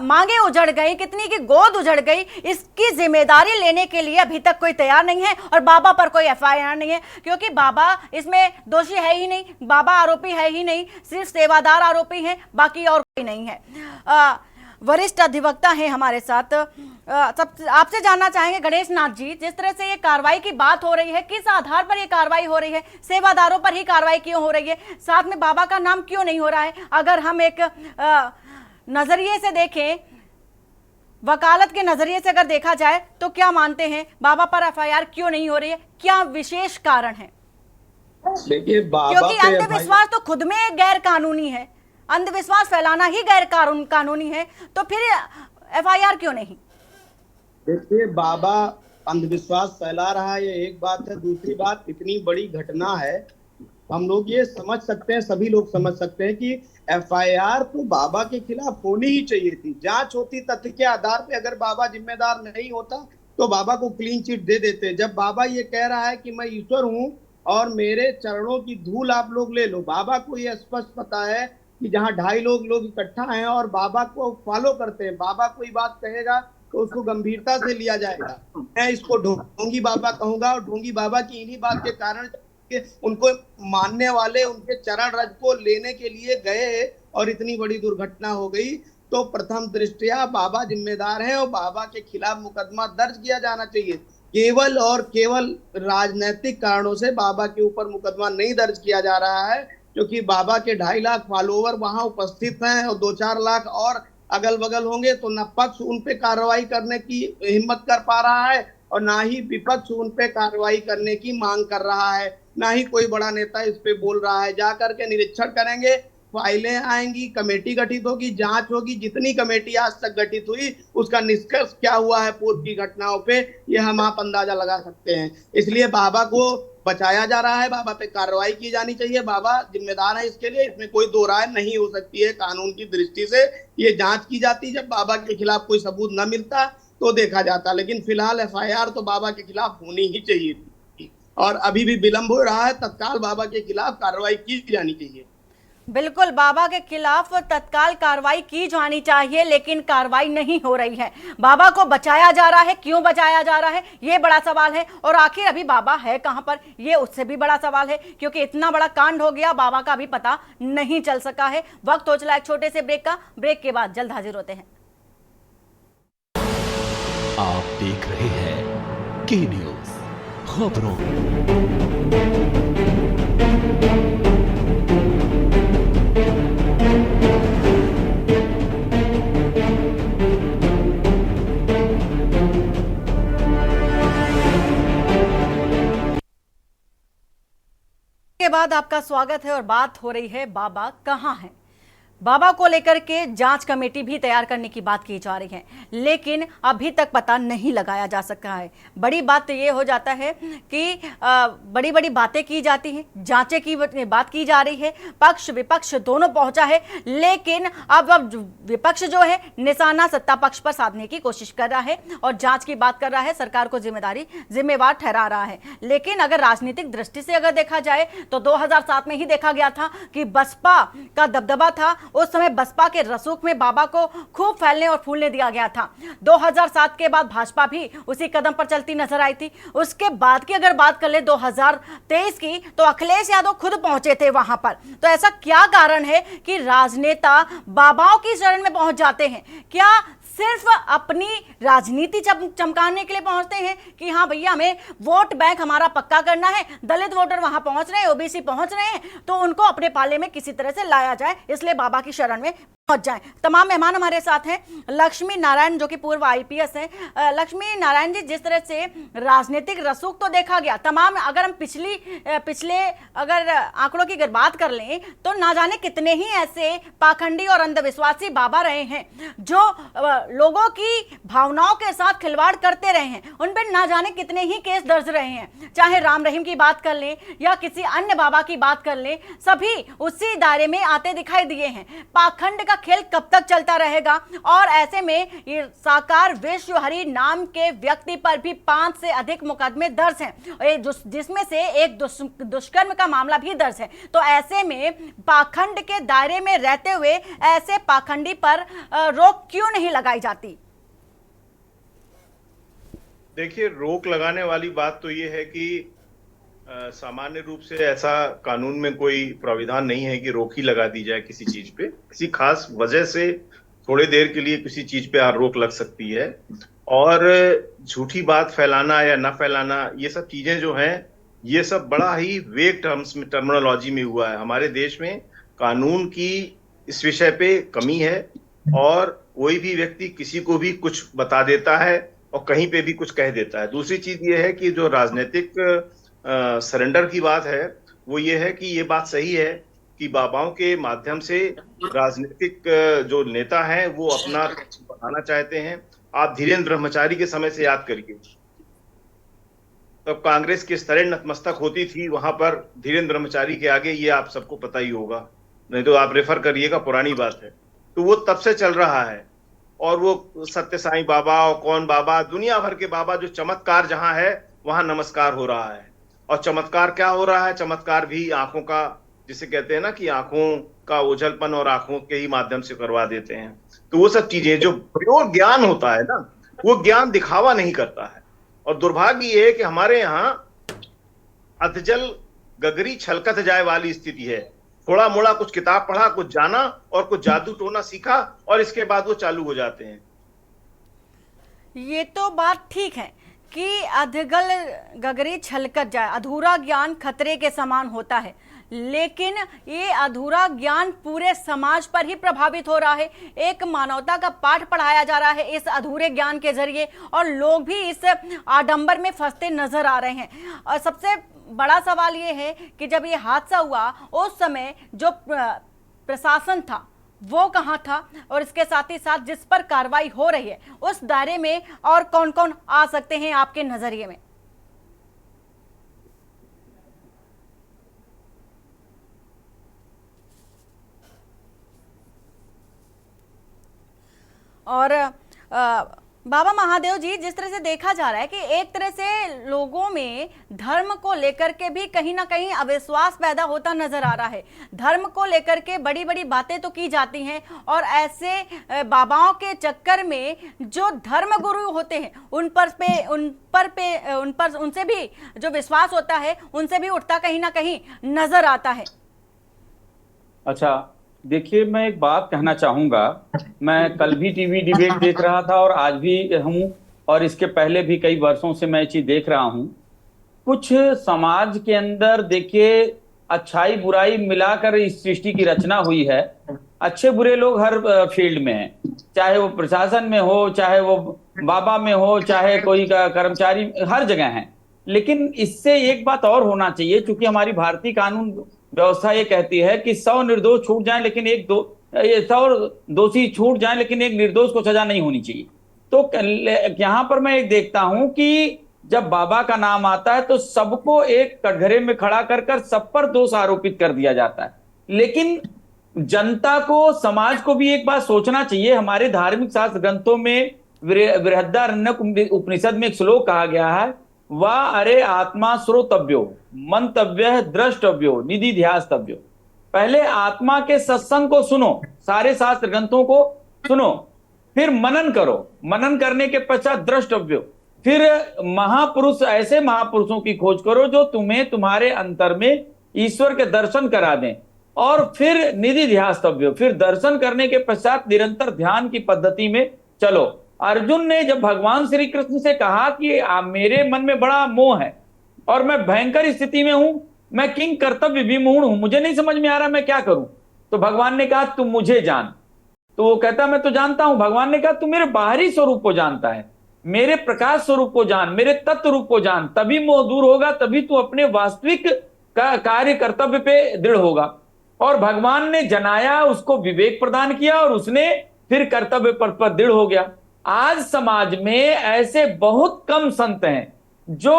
मांगे उजड़ गई, कितनी की गोद उजड़ गई। इसकी जिम्मेदारी लेने के लिए अभी तक कोई तैयार नहीं है, और बाबा पर कोई FIR नहीं है, क्योंकि बाबा इसमें दोषी है ही नहीं, बाबा आरोपी है ही नहीं, सिर्फ सेवादार आरोपी हैं, बाकी और कोई नहीं है। वरिष्ठ अधिवक्ता हैं हमारे साथ, आपसे जानना चाहेंगे गणेश नाथ जी, जिस तरह से ये कार्रवाई की बात हो रही है, किस आधार पर ये कार्रवाई हो रही है? सेवादारों पर ही कार्रवाई क्यों हो रही है? साथ में बाबा का नाम क्यों नहीं हो रहा है? अगर हम एक नजरिए से देखें, वकालत के नजरिए से अगर देखा जाए, तो क्या मानते हैं बाबा पर FIR क्यों नहीं हो रही है? क्या विशेष कारण है? देखिए, क्योंकि अंधविश्वास तो खुद में गैर कानूनी है, अंधविश्वास फैलाना ही गैर कानूनी है, तो फिर FIR क्यों नहीं? देखिए, बाबा अंधविश्वास फैला रहा है, ये एक बात है। दूसरी बात, इतनी बड़ी घटना है, हम लोग ये समझ सकते हैं, सभी लोग समझ सकते हैं कि FIR तो बाबा के खिलाफ होनी ही चाहिए थी। जांच होती तथ्य के आधार पे, अगर बाबा जिम्मेदार नहीं होता तो बाबा को क्लीन चिट दे देते। जब बाबा ये कह रहा है कि मैं ईश्वर हूँ और मेरे चरणों की धूल आप लोग ले लो, बाबा को ये स्पष्ट पता है कि जहाँ 250 लोग इकट्ठा हैं और बाबा को फॉलो करते हैं, बाबा कोई बात कहेगा तो उसको गंभीरता से लिया जाएगा। मैं इसको ढोंगी बाबा कहूंगा, और ढोंगी बाबा की इन्हीं बात के कारण उनको मानने वाले उनके चरण रज को लेने के लिए गए और इतनी बड़ी दुर्घटना हो गई। तो प्रथम दृष्टया बाबा जिम्मेदार है और बाबा के खिलाफ मुकदमा दर्ज किया जाना चाहिए। केवल और केवल राजनीतिक कारणों से बाबा के ऊपर मुकदमा नहीं दर्ज किया जा रहा है, क्योंकि बाबा के 2.5 लाख फॉलोवर वहां उपस्थित हैं और 2-4 लाख और अगल बगल होंगे, तो न पक्ष उन पे कार्रवाई करने की हिम्मत कर पा रहा है और ना ही विपक्ष उन पे कार्रवाई करने की मांग कर रहा है, ना ही कोई बड़ा नेता इस पे बोल रहा है। जा करके निरीक्षण करेंगे, फाइलें आएंगी, कमेटी गठित होगी, जांच होगी। जितनी कमेटी आज तक गठित हुई उसका निष्कर्ष क्या हुआ है पूर्व की घटनाओं पे, ये हम आप अंदाजा लगा सकते हैं। इसलिए बाबा को बचाया जा रहा है, बाबा पे कार्रवाई की जानी चाहिए, बाबा जिम्मेदार है इसके लिए, इसमें कोई दो राय नहीं हो सकती है। कानून की दृष्टि से ये जांच की जाती, जब बाबा के खिलाफ कोई सबूत न मिलता तो देखा जाता, लेकिन फिलहाल FIR तो बाबा के खिलाफ होनी ही चाहिए थी, और अभी भी विलंब हो रहा है। तत्काल बाबा के खिलाफ कार्रवाई की जानी चाहिए। बिल्कुल, बाबा के खिलाफ तत्काल कार्रवाई की जानी चाहिए, लेकिन कार्रवाई नहीं हो रही है। बाबा को बचाया जा रहा है, क्यों बचाया जा रहा है, ये बड़ा सवाल है। और आखिर अभी बाबा है कहां पर, ये उससे भी बड़ा सवाल है, क्योंकि इतना बड़ा कांड हो गया, बाबा का भी पता नहीं चल सका है। वक्त हो चला एक छोटे से ब्रेक का, ब्रेक के बाद जल्द हाजिर होते हैं। आप देख रहे हैं के न्यूज़ खबरों। के बाद आपका स्वागत है और बात हो रही है बाबा कहां हैं। बाबा को लेकर के जांच कमेटी भी तैयार करने की बात की जा रही है, लेकिन अभी तक पता नहीं लगाया जा सका है। बड़ी बात तो ये हो जाता है कि बड़ी बड़ी बातें की जाती हैं, जांचें की बात की जा रही है, पक्ष विपक्ष दोनों पहुंचा है, लेकिन अब विपक्ष जो है निशाना सत्ता पक्ष पर साधने की कोशिश कर रहा है और जांच की बात कर रहा है, सरकार को जिम्मेवार ठहरा रहा है। लेकिन अगर राजनीतिक दृष्टि से अगर देखा जाए तो 2007 में ही देखा गया था कि बसपा का दबदबा था, उस समय बसपा के रसूख में बाबा को खूब फैलने और फूलने दिया गया था। 2007 के बाद भाजपा भी उसी कदम पर चलती नजर आई थी। उसके बाद की अगर बात कर ले 2023 की, तो अखिलेश यादव खुद पहुंचे थे वहां पर। तो ऐसा क्या कारण है कि राजनेता बाबाओं की शरण में पहुंच जाते हैं? क्या सिर्फ अपनी राजनीति चमकाने के लिए पहुंचते हैं कि हाँ भैया हमें वोट बैंक हमारा पक्का करना है, दलित वोटर वहां पहुंच रहे हैं, ओबीसी पहुंच रहे हैं, तो उनको अपने पाले में किसी तरह से लाया जाए, इसलिए बाबा की शरण में पहुंच जाएं। तमाम मेहमान हमारे साथ हैं। लक्ष्मी नारायण जो कि पूर्व आईपीएस हैं। लक्ष्मी नारायण जी, जिस तरह से राजनीतिक रसूख तो देखा गया तमाम, अगर हम पिछले अगर आंकड़ों की अगर बात कर लें तो ना जाने कितने ही ऐसे पाखंडी और अंधविश्वासी बाबा रहे हैं जो लोगों की भावनाओं के साथ खिलवाड़ करते रहे हैं। उन पर ना जाने कितने ही केस दर्ज रहे हैं, चाहे राम रहीम की बात कर लें या किसी अन्य बाबा की बात कर लें, सभी उसी दायरे में आते दिखाई दिए हैं। पाखंड का खेल कब तक चलता रहेगा? और ऐसे में ये साकार विश्वहरि नाम के व्यक्ति पर भी 5 से अधिक मुकदमे दर्ज हैं, जिसमें से एक दुष्कर्म का मामला भी दर्ज है। तो ऐसे में पाखंड के दायरे में रहते हुए ऐसे पाखंडी पर रोक क्यों नहीं लगाई जाती? देखिए, रोक लगाने वाली बात तो ये है कि सामान्य रूप से ऐसा कानून में कोई प्राविधान नहीं है कि रोक ही लगा दी जाए किसी चीज पे। किसी खास वजह से थोड़ी देर के लिए किसी चीज पे रोक लग सकती है, और झूठी बात फैलाना या न फैलाना, ये सब चीजें जो हैं, ये सब बड़ा ही वेग टर्म्स में, टर्मिनोलॉजी में हुआ है। हमारे देश में कानून की इस विषय पे कमी है, और कोई भी व्यक्ति किसी को भी कुछ बता देता है और कहीं पे भी कुछ कह देता है। दूसरी चीज ये है कि जो राजनीतिक सरेंडर की बात है, वो ये है कि ये बात सही है कि बाबाओं के माध्यम से राजनीतिक जो नेता हैं वो अपना बनाना चाहते हैं। आप धीरेन्द्र ब्रह्मचारी के समय से याद करिए, तब कांग्रेस किस तरह नतमस्तक होती थी वहां पर धीरेन्द्र ब्रह्मचारी के आगे, ये आप सबको पता ही होगा, नहीं तो आप रेफर करिएगा, पुरानी बात है। तो वो तब से चल रहा है, और वो सत्य साईं बाबा और कौन बाबा, दुनिया भर के बाबा, जो चमत्कार जहां है वहां नमस्कार हो रहा है। और चमत्कार क्या हो रहा है? चमत्कार भी आंखों का, जिसे कहते हैं ना कि आंखों का ओझलपन और आंखों के ही माध्यम से करवा देते हैं। तो वो सब चीजें, जो प्योर ज्ञान होता है ना, वो ज्ञान दिखावा नहीं करता है। और दुर्भाग्य ये है कि हमारे यहाँ अधजल गगरी छलकत जाए वाली स्थिति है। थोड़ा मोड़ा कुछ किताब पढ़ा, कुछ जाना और कुछ जादू टोना सीखा, और इसके बाद वो चालू हो जाते हैं। ये तो बात ठीक है कि अधगल गगरी छलकत जाए, अधूरा ज्ञान खतरे के समान होता है, लेकिन ये अधूरा ज्ञान पूरे समाज पर ही प्रभावित हो रहा है। एक मानवता का पाठ पढ़ाया जा रहा है इस अधूरे ज्ञान के जरिए, और लोग भी इस आडंबर में फंसते नजर आ रहे हैं। और सबसे बड़ा सवाल ये है कि जब ये हादसा हुआ उस समय जो प्रशासन था वो कहाँ था, और इसके साथ ही साथ जिस पर कार्रवाई हो रही है उस दायरे में और कौन कौन आ सकते हैं आपके नजरिए में? और बाबा महादेव जी, जिस तरह से देखा जा रहा है कि एक तरह से लोगों में धर्म को लेकर के भी कहीं ना कहीं अविश्वास पैदा होता नजर आ रहा है। धर्म को लेकर के बड़ी बड़ी बातें तो की जाती हैं, और ऐसे बाबाओं के चक्कर में जो धर्म गुरु होते हैं उनसे भी जो विश्वास होता है उनसे भी उठता कहीं ना कहीं नजर आता है। अच्छा, देखिए, मैं एक बात कहना चाहूंगा। मैं कल भी टीवी डिबेट देख रहा था और आज भी हूं, और इसके पहले भी कई वर्षों से मैं ये चीज देख रहा हूं। कुछ समाज के अंदर देखिए अच्छाई बुराई मिलाकर इस सृष्टि की रचना हुई है। अच्छे बुरे लोग हर फील्ड में हैं, चाहे वो प्रशासन में हो, चाहे वो बाबा में हो, चाहे कोई कर्मचारी, हर जगह है। लेकिन इससे एक बात और होना चाहिए, क्योंकि हमारी भारतीय कानून व्यवस्था ये कहती है कि 100 निर्दोष छूट जाएं, लेकिन ये 100 दोषी छूट जाए लेकिन एक निर्दोष को सजा नहीं होनी चाहिए। तो यहाँ पर मैं एक देखता हूं कि जब बाबा का नाम आता है तो सबको एक कटघरे में खड़ा कर कर सब पर दोष आरोपित कर दिया जाता है। लेकिन जनता को, समाज को भी एक बात सोचना चाहिए। हमारे धार्मिक शास्त्र ग्रंथों में बृहदारण्यक उपनिषद में एक श्लोक कहा गया है, वाह अरे आत्मा श्रोतव्यो मंतव्य द्रष्टव्यो निधि ध्यास्तव्यो। पहले आत्मा के सत्संग को सुनो, सारे शास्त्र ग्रंथों को सुनो, फिर मनन करो, मनन करने के पश्चात द्रष्टव्यो, फिर महापुरुष, ऐसे महापुरुषों की खोज करो जो तुम्हें तुम्हारे अंतर में ईश्वर के दर्शन करा दें, और फिर निधि ध्यास्तव्यो, फिर दर्शन करने के पश्चात निरंतर ध्यान की पद्धति में चलो। अर्जुन ने जब भगवान श्री कृष्ण से कहा कि मेरे मन में बड़ा मोह है और मैं भयंकर स्थिति में हूं, मैं किंग कर्तव्य विमूढ़ हूं, मुझे नहीं समझ में आ रहा मैं क्या करूं, तो भगवान ने कहा तुम मुझे जान। तो वो कहता मैं तो जानता हूं। भगवान ने कहा तू मेरे बाहरी स्वरूप को जानता है, मेरे प्रकाश स्वरूप को जान, मेरे तत्व रूप को जान, तभी मोह दूर होगा, तभी तू अपने वास्तविक कार्य कर्तव्य पे दृढ़ होगा। और भगवान ने जनाया, उसको विवेक प्रदान किया और उसने फिर कर्तव्य पर दृढ़ हो गया। आज समाज में ऐसे बहुत कम संत हैं जो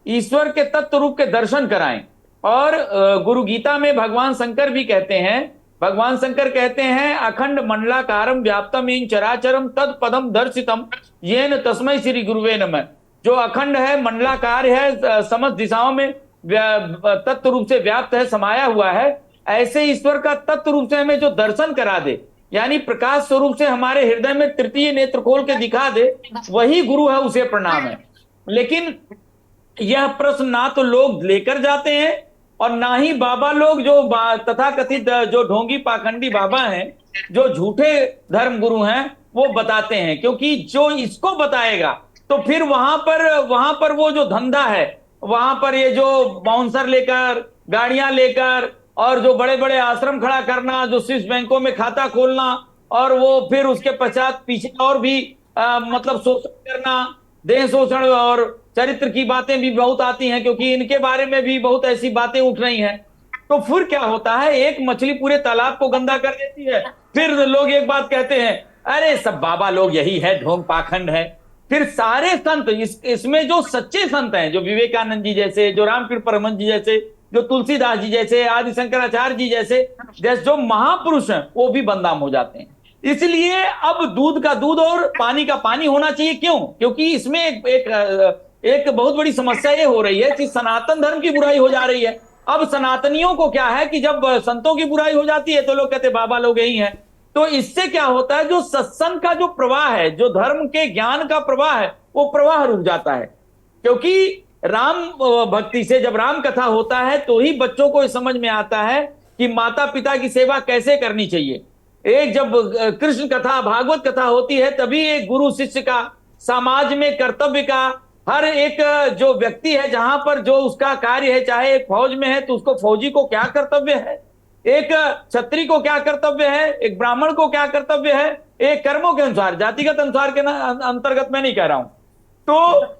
ईश्वर के तत्व रूप के दर्शन कराएं। और गुरु गीता में भगवान शंकर भी कहते हैं, भगवान शंकर कहते हैं अखंड मंडलाकारम व्याप्तम इन चराचरम तद पदम दर्शितम येन तस्मै श्री गुरुवे नमः। जो अखंड है, मंडलाकार है, समस्त दिशाओं में तत्व रूप से व्याप्त है, समाया हुआ है, ऐसे ईश्वर का तत्व रूप से हमें जो दर्शन करा दे, यानी प्रकाश स्वरूप से हमारे हृदय में तृतीय नेत्र खोल के दिखा दे, वही गुरु है, उसे प्रणाम है। लेकिन यह प्रश्न ना तो लोग लेकर जाते हैं और ना ही बाबा लोग जो तथाकथित जो ढोंगी पाखंडी बाबा हैं, जो झूठे धर्म गुरु हैं, वो बताते हैं। क्योंकि जो इसको बताएगा तो फिर वहां पर वो जो धंधा है, वहां पर ये जो बाउंसर लेकर, गाड़ियां लेकर और जो बड़े बड़े आश्रम खड़ा करना, जो स्विस बैंकों में खाता खोलना, और वो फिर उसके पश्चात पीछे और भी मतलब शोषण करना, देह शोषण और चरित्र की बातें भी बहुत आती हैं, क्योंकि इनके बारे में भी बहुत ऐसी बातें उठ रही हैं। तो फिर क्या होता है, एक मछली पूरे तालाब को गंदा कर देती है। फिर लोग एक बात कहते हैं, अरे सब बाबा लोग यही है, ढोंग पाखंड है। फिर सारे संत इसमें जो सच्चे संत हैं, जो विवेकानंद जी जैसे, जो रामकृष्ण परमहंस जी जैसे, जो तुलसीदास जी जैसे, आदि शंकराचार्य जी जैसे जो महापुरुष हैं, वो भी बदनाम हो जाते हैं। इसलिए अब दूध का दूध और पानी का पानी होना चाहिए। क्यों? क्योंकि इसमें एक बहुत बड़ी समस्या ये हो रही है कि सनातन धर्म की बुराई हो जा रही है। अब सनातनियों को क्या है कि जब संतों की बुराई हो जाती है तो लोग कहते बाबा लोग यही हैं। तो इससे क्या होता है, जो सत्संग का जो प्रवाह है, जो धर्म के ज्ञान का प्रवाह है, वो प्रवाह रुक जाता है। क्योंकि राम भक्ति से जब राम कथा होता है तो ही बच्चों को समझ में आता है कि माता पिता की सेवा कैसे करनी चाहिए। एक जब कृष्ण कथा, भागवत कथा होती है, तभी एक गुरु शिष्य का, समाज में कर्तव्य का, हर एक जो व्यक्ति है जहां पर जो उसका कार्य है, चाहे एक फौज में है तो उसको फौजी को क्या कर्तव्य है, एक क्षत्रिय को क्या कर्तव्य है, एक ब्राह्मण को क्या कर्तव्य है, एक कर्मों के अनुसार, जातिगत अनुसार के अंतर्गत मैं नहीं कह रहा हूं, तो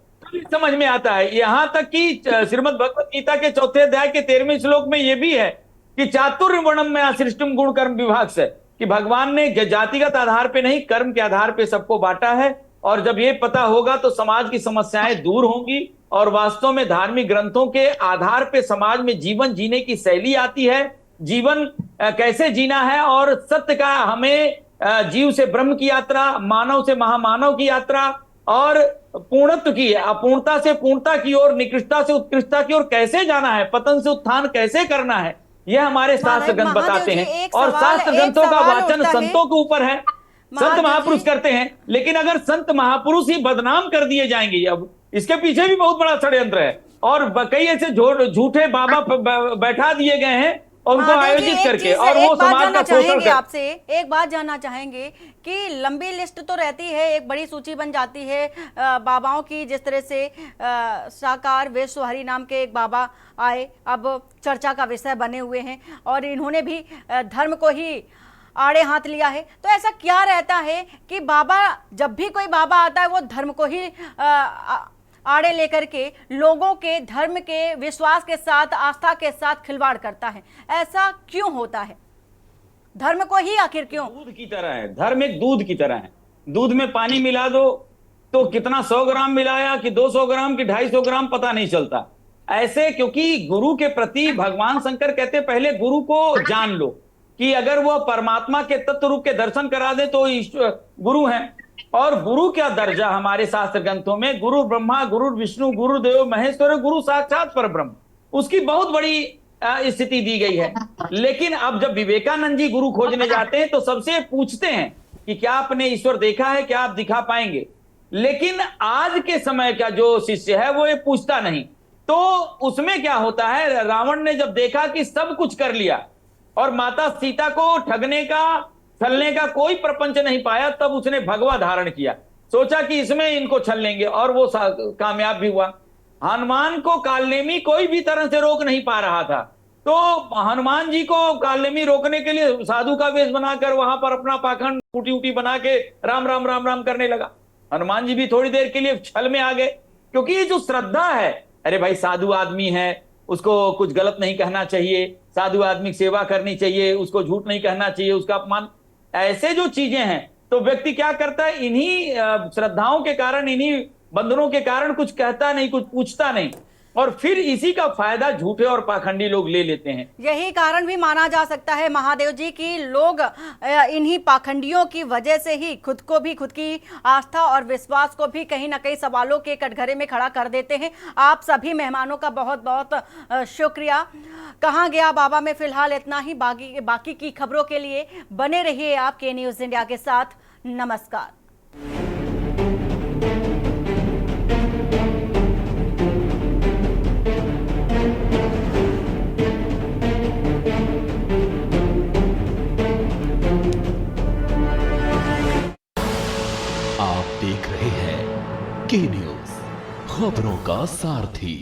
समझ में आता है। यहां तक कि श्रीमद् भगवत गीता के 4 अध्याय के 13वें श्लोक में यह भी है कि चातुर्य वर्णम में आसृष्टम गुण कर्म विभाग से, कि भगवान ने जातिगत आधार पे नहीं, कर्म के आधार पे सबको बांटा है। और जब ये पता होगा तो समाज की समस्याएं दूर होंगी और वास्तव में धार्मिक ग्रंथों के आधार पे समाज में जीवन जीने की शैली आती है, जीवन कैसे जीना है, और सत्य का हमें जीव से ब्रह्म की यात्रा, मानव से महामानव की यात्रा, और पूर्णत्व की, अपूर्णता से पूर्णता की ओर, निकृष्टता से उत्कृष्टता की ओर कैसे जाना है, पतन से उत्थान कैसे करना है, यह हमारे शास्त्र ग्रंथ बताते हैं। और शास्त्र ग्रंथों का वाचन संतों के ऊपर है, संत महापुरुष करते हैं। लेकिन अगर संत महापुरुष ही बदनाम कर दिए जाएंगे, अब इसके पीछे भी बहुत बड़ा षड्यंत्र है, और कई ऐसे झूठे बाबा बैठा दिए गए हैं उनको आयोजित करके, और वो समाज का शोषण कर। आपसे एक बात जानना चाहेंगे कि लंबी लिस्ट तो रहती है, एक बड़ी सूची बन जाती है बाबाओं की, जिस तरह से साकार विश्व हरि नाम के एक बाबा आए, अब चर्चा का विषय बने हुए हैं, और इन्होंने भी धर्म को ही आड़े हाथ लिया है। तो ऐसा क्या रहता है कि बाबा, जब भी कोई बाबा आता है वो धर्म को ही आड़े लेकर के लोगों के धर्म के विश्वास के साथ, आस्था के साथ खिलवाड़ करता है, ऐसा क्यों होता है? धर्म को ही आखिर क्यों? दूध की तरह है, धर्म एक दूध की तरह है। दूध में पानी मिला दो तो कितना 100 ग्राम मिलाया कि 200 ग्राम कि 250 ग्राम पता नहीं चलता। ऐसे क्योंकि गुरु के प्रति भगवान शंकर कहते पहले गुरु को जान लो कि अगर वो परमात्मा के तत्व रूप के दर्शन करा दे तो गुरु हैं। और गुरु का दर्जा हमारे शास्त्र ग्रंथों में गुरु ब्रह्मा गुरु विष्णु गुरुदेव महेश्वर गुरु साक्षात परब्रह्म, उसकी बहुत बड़ी स्थिति दी गई है। लेकिन अब जब विवेकानंद जी गुरु खोजने जाते हैं तो सबसे पूछते हैं कि क्या आपने ईश्वर देखा है, क्या आप दिखा पाएंगे? लेकिन आज के समय का जो शिष्य है वो ये पूछता नहीं। तो उसमें क्या होता है, रावण ने जब देखा कि सब कुछ कर लिया और माता सीता को ठगने का छलने का कोई प्रपंच नहीं पाया, तब उसने भगवा धारण किया, सोचा कि इसमें इनको छल लेंगे और वो कामयाब भी हुआ। हनुमान को कालनेमी कोई भी तरह से रोक नहीं पा रहा था, तो हनुमान जी को कालनेमी रोकने के लिए साधु का वेश बनाकर वहां पर अपना पाखंड टूटी उटी बना के राम राम राम राम करने लगा। हनुमान जी भी थोड़ी देर के लिए छल में आ गए, क्योंकि ये जो श्रद्धा है, अरे भाई साधु आदमी है, उसको कुछ गलत नहीं कहना चाहिए, साधु आदमी की सेवा करनी चाहिए, उसको झूठ नहीं कहना चाहिए, उसका अपमान, ऐसे जो चीजें हैं, तो व्यक्ति क्या करता है, इन्हीं श्रद्धाओं के कारण, इन्हीं बंधनों के कारण कुछ कहता नहीं, कुछ पूछता नहीं, और फिर इसी का फायदा झूठे और पाखंडी लोग ले लेते हैं। यही कारण भी माना जा सकता है महादेव जी की लोग इन्हीं पाखंडियों की वजह से ही खुद को भी, खुद की आस्था और विश्वास को भी कहीं ना कहीं सवालों के कटघरे में खड़ा कर देते हैं। आप सभी मेहमानों का बहुत बहुत शुक्रिया। कहाँ गया बाबा में फिलहाल इतना ही। बाकी की खबरों के लिए बने रहिए आप के न्यूज इंडिया के साथ। नमस्कार। आप देख रहे हैं के न्यूज, खबरों का सारथी।